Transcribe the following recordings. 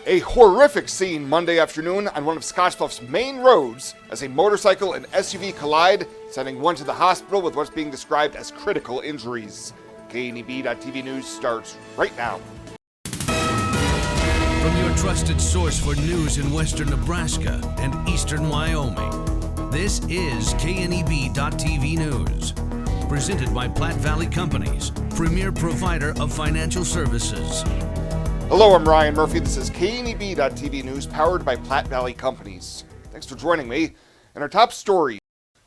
A horrific scene Monday afternoon on one of Scottsbluff's main roads as a motorcycle and SUV collide, sending one to the hospital with what's being described as critical injuries. KNEB.TV News starts right now. From your trusted source for news in western Nebraska and eastern Wyoming, this is KNEB.TV News. Presented by Platte Valley Companies, premier provider of financial services. Hello, I'm Ryan Murphy. This is KNEB.TV News, powered by Platte Valley Companies. Thanks for joining me. In our top story,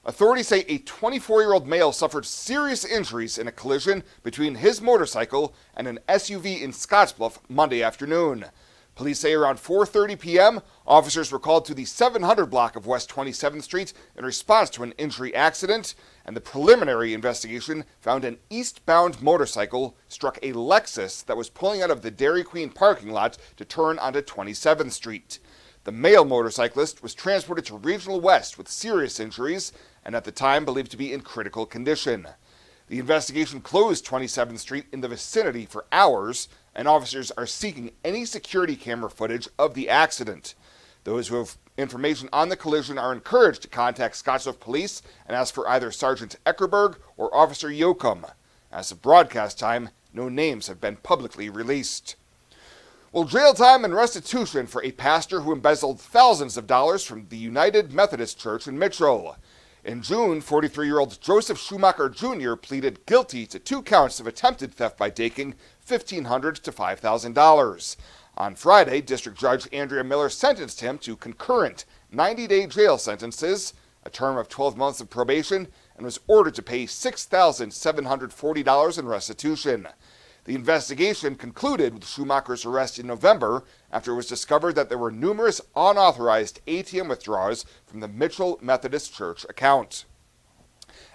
authorities say a 24-year-old male suffered serious injuries in a collision between his motorcycle and an SUV in Scottsbluff Monday afternoon. Police say around 4:30 p.m., officers were called to the 700 block of West 27th Street in response to an injury accident, and the preliminary investigation found an eastbound motorcycle struck a Lexus that was pulling out of the Dairy Queen parking lot to turn onto 27th Street. The male motorcyclist was transported to Regional West with serious injuries and at the time believed to be in critical condition. The investigation closed 27th Street in the vicinity for hours, and officers are seeking any security camera footage of the accident. Those who have information on the collision are encouraged to contact Scottsbluff Police and ask for either Sergeant Eckerberg or Officer Yoakum. As of broadcast time, no names have been publicly released. Well, jail time and restitution for a pastor who embezzled thousands of dollars from the United Methodist Church in Mitchell. In June, 43-year-old Joseph Schumacher Jr. pleaded guilty to 2 counts of attempted theft by taking $1,500 to $5,000. On Friday, District Judge Andrea Miller sentenced him to concurrent 90-day jail sentences, a term of 12 months of probation, and was ordered to pay $6,740 in restitution. The investigation concluded with Schumacher's arrest in November after it was discovered that there were numerous unauthorized ATM withdrawals from the Mitchell Methodist Church account.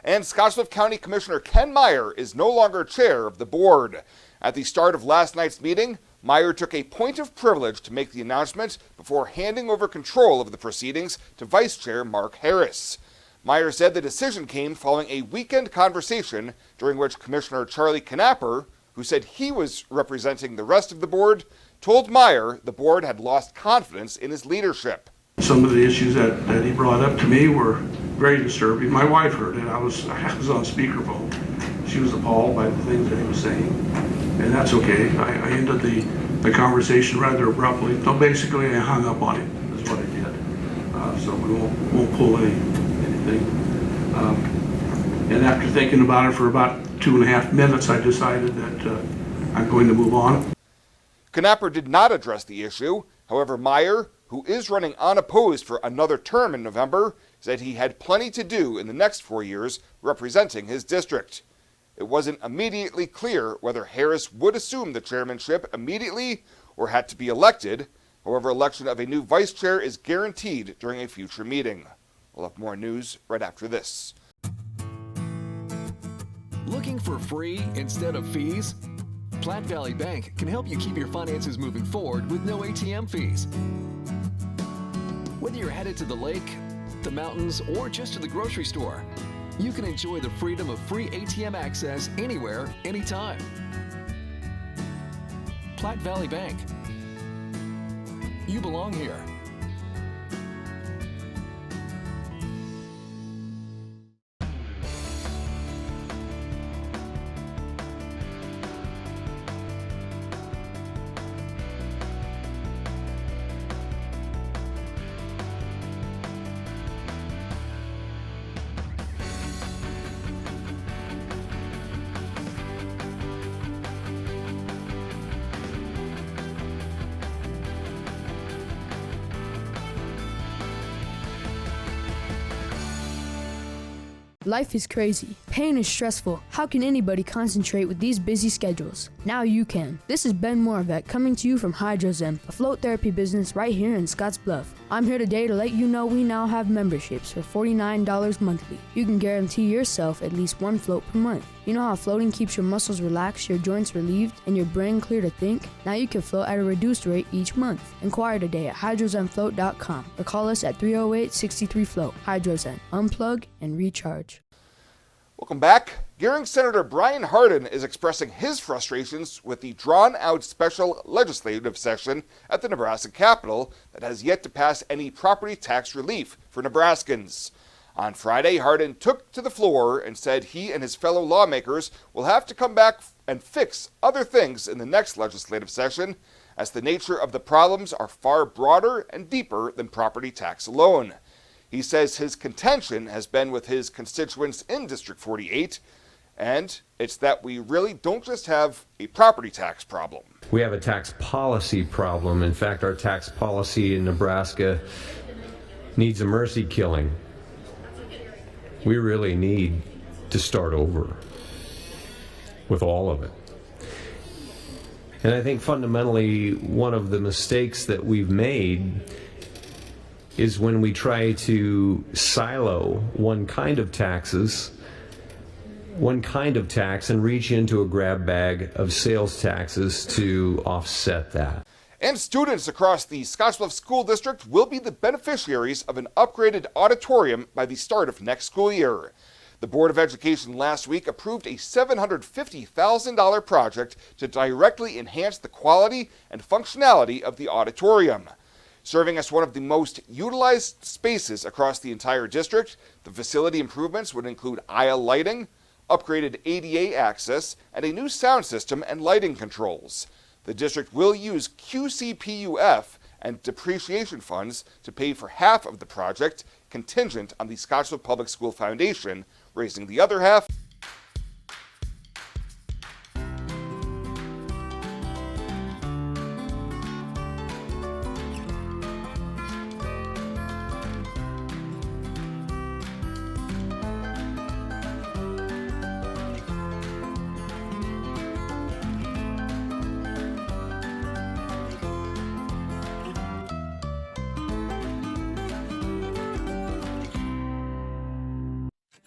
And Scottsbluff County Commissioner Ken Meyer is no longer chair of the board. At the start of last night's meeting, Meyer took a point of privilege to make the announcement before handing over control of the proceedings to Vice Chair Mark Harris. Meyer said the decision came following a weekend conversation during which Commissioner Charlie Knapper, who said he was representing the rest of the board, told Meyer the board had lost confidence in his leadership. Some of the issues that he brought up to me were very disturbing. My wife heard it. I was on speakerphone. She was appalled by the things that he was saying, and that's okay. I ended the conversation rather abruptly. So basically, I hung up on him, is what I did. So we won't pull anything. And after thinking about it for about 2.5 minutes, I decided that I'm going to move on. Knapper did not address the issue. However, Meyer, who is running unopposed for another term in November, said he had plenty to do in the next 4 years representing his district. It wasn't immediately clear whether Harris would assume the chairmanship immediately or had to be elected. However, election of a new vice chair is guaranteed during a future meeting. We'll have more news right after this. Looking for free instead of fees? Platte Valley Bank can help you keep your finances moving forward with no ATM fees. Whether you're headed to the lake, the mountains, or just to the grocery store, you can enjoy the freedom of free ATM access anywhere, anytime. Platte Valley Bank. You belong here. Life is crazy. Pain is stressful. How can anybody concentrate with these busy schedules? Now you can. This is Ben Moravec coming to you from Hydrozen, a float therapy business right here in Scottsbluff. I'm here today to let you know we now have memberships for $49 monthly. You can guarantee yourself at least 1 float per month. You know how floating keeps your muscles relaxed, your joints relieved, and your brain clear to think? Now you can float at a reduced rate each month. Inquire today at hydrozenfloat.com or call us at 308-63-FLOAT. Hydrozen. Unplug and recharge. Welcome back. Gearing Senator Brian Hardin is expressing his frustrations with the drawn-out special legislative session at the Nebraska Capitol that has yet to pass any property tax relief for Nebraskans. On Friday, Hardin took to the floor and said he and his fellow lawmakers will have to come back and fix other things in the next legislative session, as the nature of the problems are far broader and deeper than property tax alone. He says his contention has been with his constituents in District 48, and it's that we really don't just have a property tax problem. We have a tax policy problem. In fact, our tax policy in Nebraska needs a mercy killing. We really need to start over with all of it. And I think fundamentally one of the mistakes that we've made is when we try to silo one kind of taxes, one kind of tax, and reach into a grab bag of sales taxes to offset that. And students across the Scottsbluff School District will be the beneficiaries of an upgraded auditorium by the start of next school year. The Board of Education last week approved a $750,000 project to directly enhance the quality and functionality of the auditorium. Serving as one of the most utilized spaces across the entire district, the facility improvements would include aisle lighting, upgraded ADA access, and a new sound system and lighting controls. The district will use QCPUF and depreciation funds to pay for half of the project, contingent on the Scottsbluff Public School Foundation raising the other half.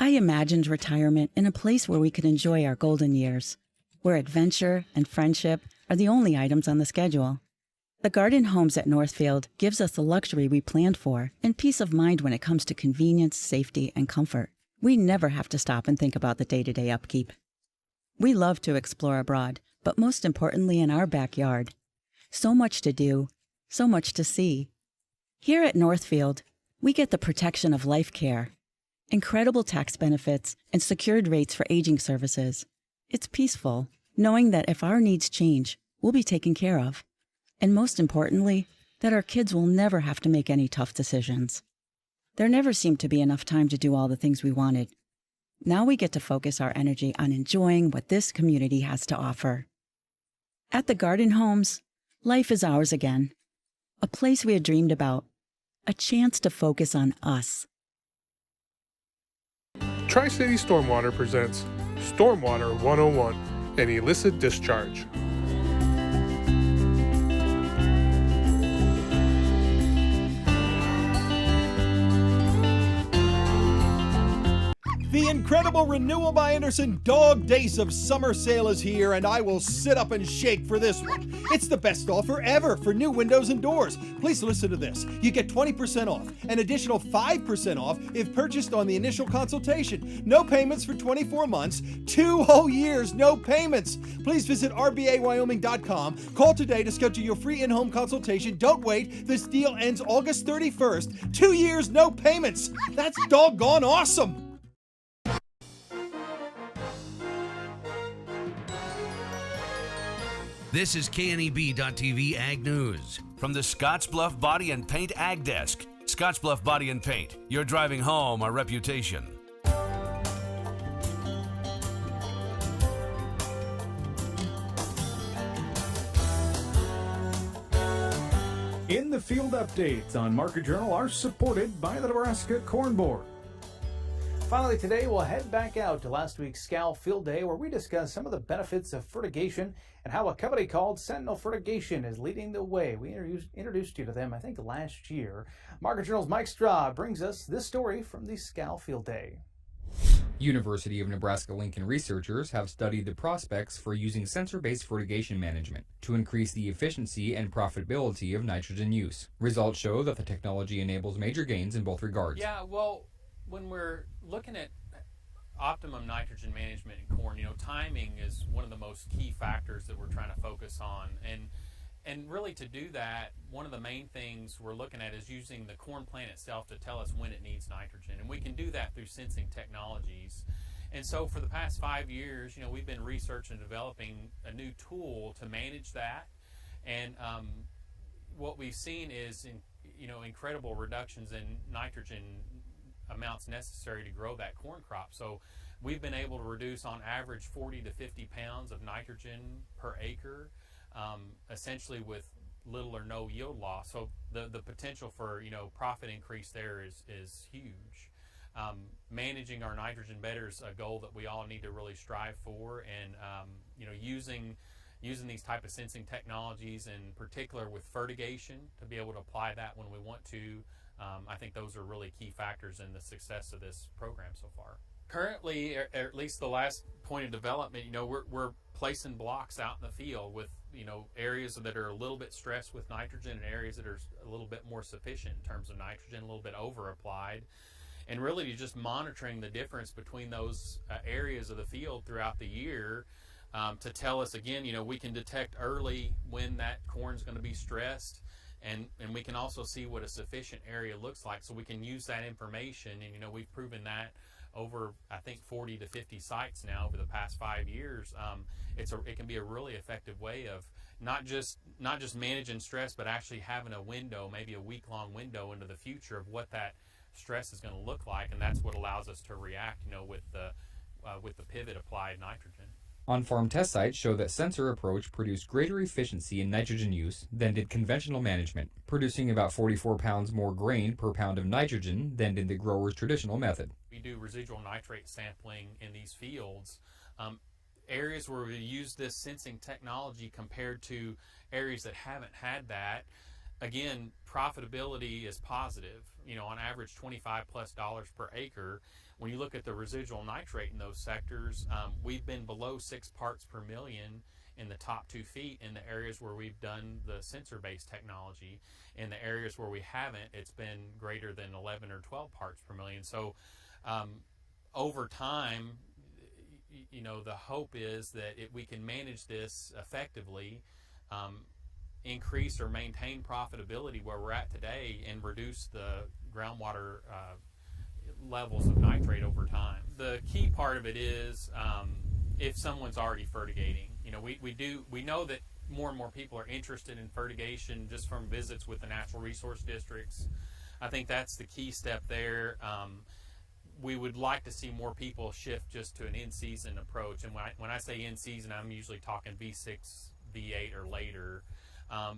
I imagined retirement in a place where we could enjoy our golden years, where adventure and friendship are the only items on the schedule. The Garden Homes at Northfield gives us the luxury we planned for and peace of mind when it comes to convenience, safety, and comfort. We never have to stop and think about the day-to-day upkeep. We love to explore abroad, but most importantly in our backyard. So much to do, so much to see. Here at Northfield, we get the protection of life care, incredible tax benefits, and secured rates for aging services. It's peaceful, knowing that if our needs change, we'll be taken care of. And most importantly, that our kids will never have to make any tough decisions. There never seemed to be enough time to do all the things we wanted. Now we get to focus our energy on enjoying what this community has to offer. At the Garden Homes, life is ours again. A place we had dreamed about. A chance to focus on us. Tri-City Stormwater presents Stormwater 101, an illicit discharge. The incredible Renewal by Anderson Dog Days of Summer Sale is here, and I will sit up and shake for this one. It's the best offer ever for new windows and doors. Please listen to this. You get 20% off, an additional 5% off if purchased on the initial consultation. No payments for 24 months, 2 whole years, no payments. Please visit rbawyoming.com. Call today to schedule your free in-home consultation. Don't wait. This deal ends August 31st. 2 years, no payments. That's doggone awesome. This is KNEB.TV Ag News from the Scottsbluff Body and Paint Ag Desk. Scottsbluff Body and Paint, you're driving home a reputation. In the field updates on Market Journal are supported by the Nebraska Corn Board. Finally, today we'll head back out to last week's Scal Field Day, where we discuss some of the benefits of fertigation and how a company called Sentinel Fertigation is leading the way. We introduced you to them, I think, last year. Market Journal's Mike Straw brings us this story from the Scal Field Day. University of Nebraska-Lincoln researchers have studied the prospects for using sensor-based fertigation management to increase the efficiency and profitability of nitrogen use. Results show that the technology enables major gains in both regards. Yeah, well, when we're looking at optimum nitrogen management in corn, timing is one of the most key factors that we're trying to focus on. And really to do that, one of the main things we're looking at is using the corn plant itself to tell us when it needs nitrogen. And we can do that through sensing technologies. And so for the past 5 years, we've been researching and developing a new tool to manage that. And what we've seen is, incredible reductions in nitrogen amounts necessary to grow that corn crop. So we've been able to reduce on average 40 to 50 pounds of nitrogen per acre, essentially with little or no yield loss. So the potential for profit increase there is huge. Managing our nitrogen better is a goal that we all need to really strive for, and using these type of sensing technologies, in particular with fertigation, to be able to apply that when we want to. I think those are really key factors in the success of this program so far. Currently, or at least the last point of development, we're placing blocks out in the field with areas that are a little bit stressed with nitrogen and areas that are a little bit more sufficient in terms of nitrogen, a little bit over applied, and really just monitoring the difference between those areas of the field throughout the year. To tell us again, we can detect early when that corn's going to be stressed, and we can also see what a sufficient area looks like, so we can use that information. And we've proven that over, I think, 40 to 50 sites now over the past 5 years. It can be a really effective way of not just managing stress, but actually having a window, maybe a week-long window into the future of what that stress is going to look like, and that's what allows us to react, with the pivot applied nitrogen. On-farm test sites show that sensor approach produced greater efficiency in nitrogen use than did conventional management, producing about 44 pounds more grain per pound of nitrogen than did the grower's traditional method. We do residual nitrate sampling in these fields. Areas where we use this sensing technology compared to areas that haven't had that, again, profitability is positive, on average $25+ per acre. When you look at the residual nitrate in those sectors, we've been below 6 parts per million in the top 2 feet in the areas where we've done the sensor-based technology. In the areas where we haven't, it's been greater than 11 or 12 parts per million. So over time, the hope is that we can manage this effectively, increase or maintain profitability where we're at today, and reduce the groundwater levels of nitrate over time. The key part of it is if someone's already fertigating. We know that more and more people are interested in fertigation just from visits with the natural resource districts. I think that's the key step there. We would like to see more people shift just to an in-season approach. And when I say in-season, I'm usually talking V6, V8 or later.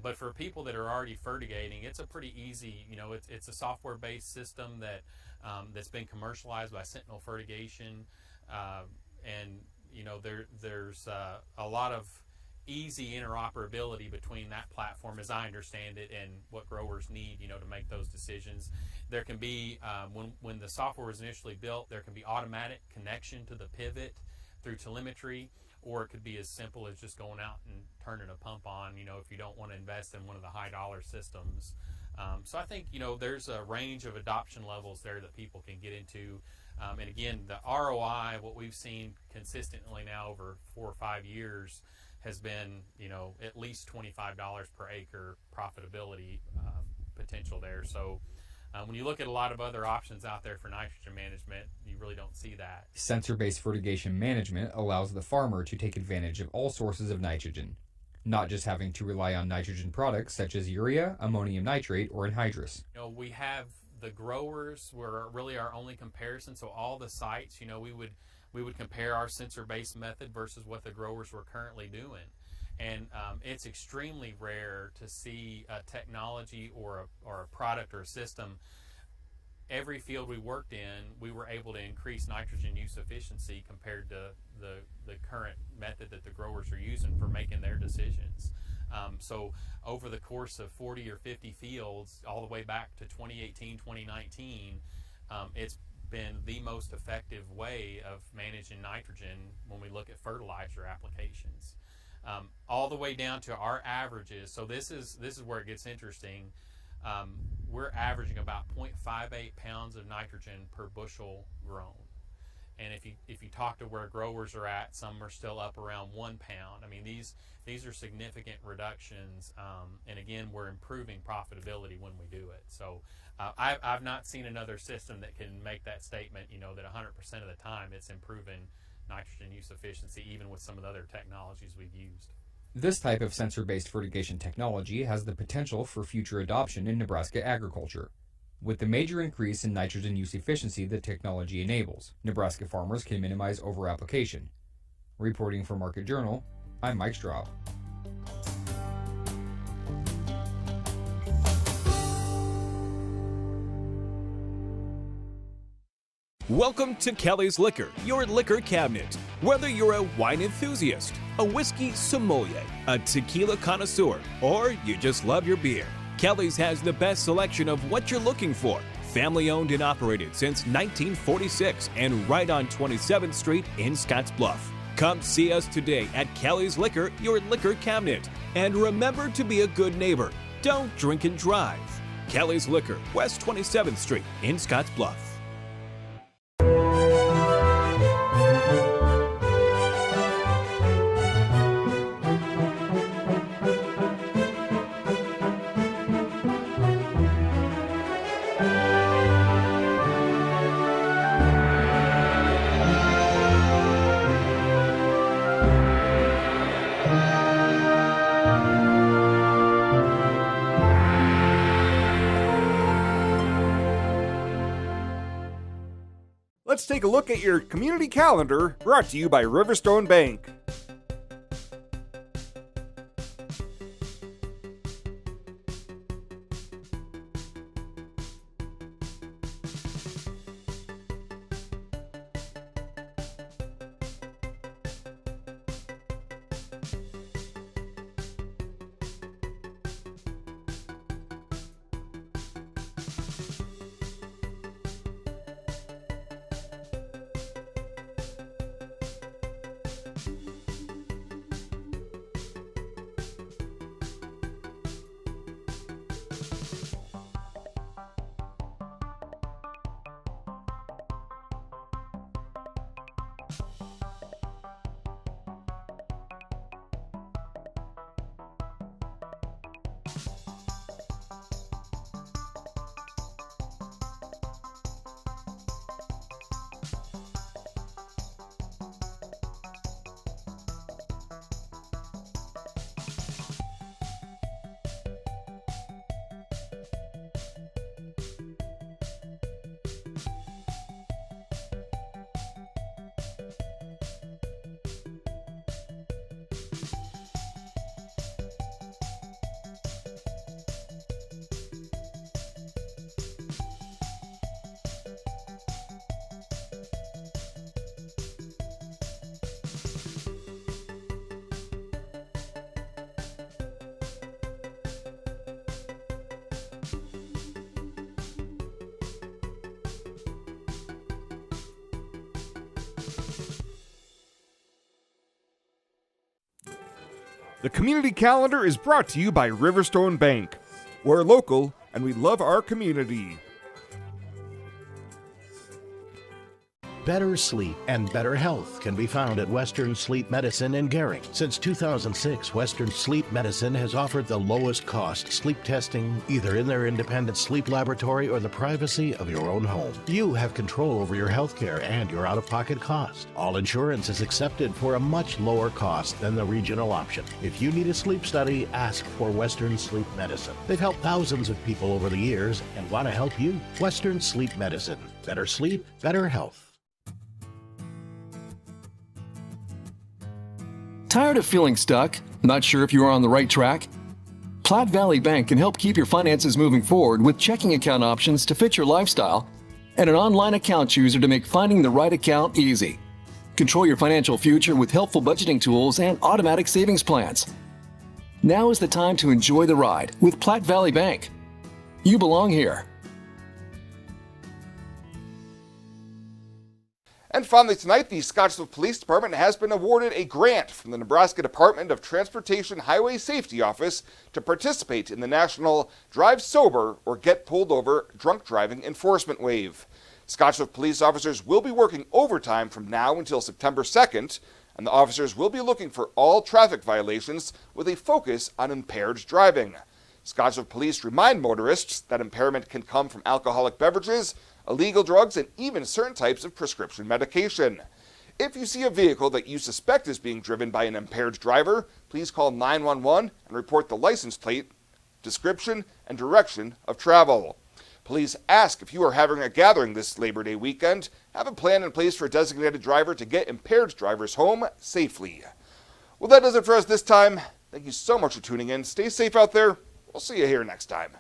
But for people that are already fertigating, it's a pretty easy, it's a software-based system that's been commercialized by Sentinel Fertigation, and there's a lot of easy interoperability between that platform, as I understand it, and what growers need, to make those decisions. There can be, when the software was initially built, there can be automatic connection to the pivot through telemetry, or it could be as simple as just going out and turning a pump on, if you don't want to invest in one of the high dollar systems. So I think, there's a range of adoption levels there that people can get into. And again, the ROI, what we've seen consistently now over 4 or 5 years, has been, at least $25 per acre profitability potential there. So when you look at a lot of other options out there for nitrogen management, you really don't see that. Sensor-based fertigation management allows the farmer to take advantage of all sources of nitrogen, not just having to rely on nitrogen products such as urea, ammonium nitrate, or anhydrous. We have the growers were really our only comparison. So all the sites, we would compare our sensor-based method versus what the growers were currently doing. And it's extremely rare to see a technology or a product or a system. Every field we worked in, we were able to increase nitrogen use efficiency compared to the current method that the growers are using for making their decisions. So over the course of 40 or 50 fields, all the way back to 2018, 2019, it's been the most effective way of managing nitrogen when we look at fertilizer applications. All the way down to our averages. So this is where it gets interesting. We're averaging about 0.58 pounds of nitrogen per bushel grown. And if you talk to where growers are at, some are still up around 1 pound. I mean, these are significant reductions, and again, we're improving profitability when we do it. So I've not seen another system that can make that statement, that 100% of the time it's improving nitrogen use efficiency, even with some of the other technologies we've used. This type of sensor-based fertigation technology has the potential for future adoption in Nebraska agriculture. With the major increase in nitrogen use efficiency the technology enables, Nebraska farmers can minimize over-application. Reporting for Market Journal, I'm Mike Straub. Welcome to Kelly's Liquor, your liquor cabinet. Whether you're a wine enthusiast, a whiskey sommelier, a tequila connoisseur, or you just love your beer, Kelly's has the best selection of what you're looking for. Family owned and operated since 1946 and right on 27th Street in Scottsbluff. Come see us today at Kelly's Liquor, your liquor cabinet. And remember to be a good neighbor. Don't drink and drive. Kelly's Liquor, West 27th Street in Scottsbluff. Let's take a look at your community calendar, brought to you by Riverstone Bank. The community calendar is brought to you by Riverstone Bank. We're local and we love our community. Better sleep and better health can be found at Western Sleep Medicine in Gering. Since 2006, Western Sleep Medicine has offered the lowest cost sleep testing either in their independent sleep laboratory or the privacy of your own home. You have control over your health care and your out-of-pocket cost. All insurance is accepted for a much lower cost than the regional option. If you need a sleep study, ask for Western Sleep Medicine. They've helped thousands of people over the years and want to help you. Western Sleep Medicine. Better sleep, better health. Tired of feeling stuck? Not sure if you are on the right track? Platte Valley Bank can help keep your finances moving forward with checking account options to fit your lifestyle and an online account chooser to make finding the right account easy. Control your financial future with helpful budgeting tools and automatic savings plans. Now is the time to enjoy the ride with Platte Valley Bank. You belong here. And finally tonight, the Scottsville Police Department has been awarded a grant from the Nebraska Department of Transportation Highway Safety Office to participate in the National Drive Sober or Get Pulled Over Drunk Driving Enforcement Wave. Scottsbluff police officers will be working overtime from now until September 2nd, and the officers will be looking for all traffic violations with a focus on impaired driving. Scottsbluff police remind motorists that impairment can come from alcoholic beverages, illegal drugs, and even certain types of prescription medication. If you see a vehicle that you suspect is being driven by an impaired driver, please call 911 and report the license plate, description, and direction of travel. Please ask if you are having a gathering this Labor Day weekend. Have a plan in place for a designated driver to get impaired drivers home safely. Well, that does it for us this time. Thank you so much for tuning in. Stay safe out there. We'll see you here next time.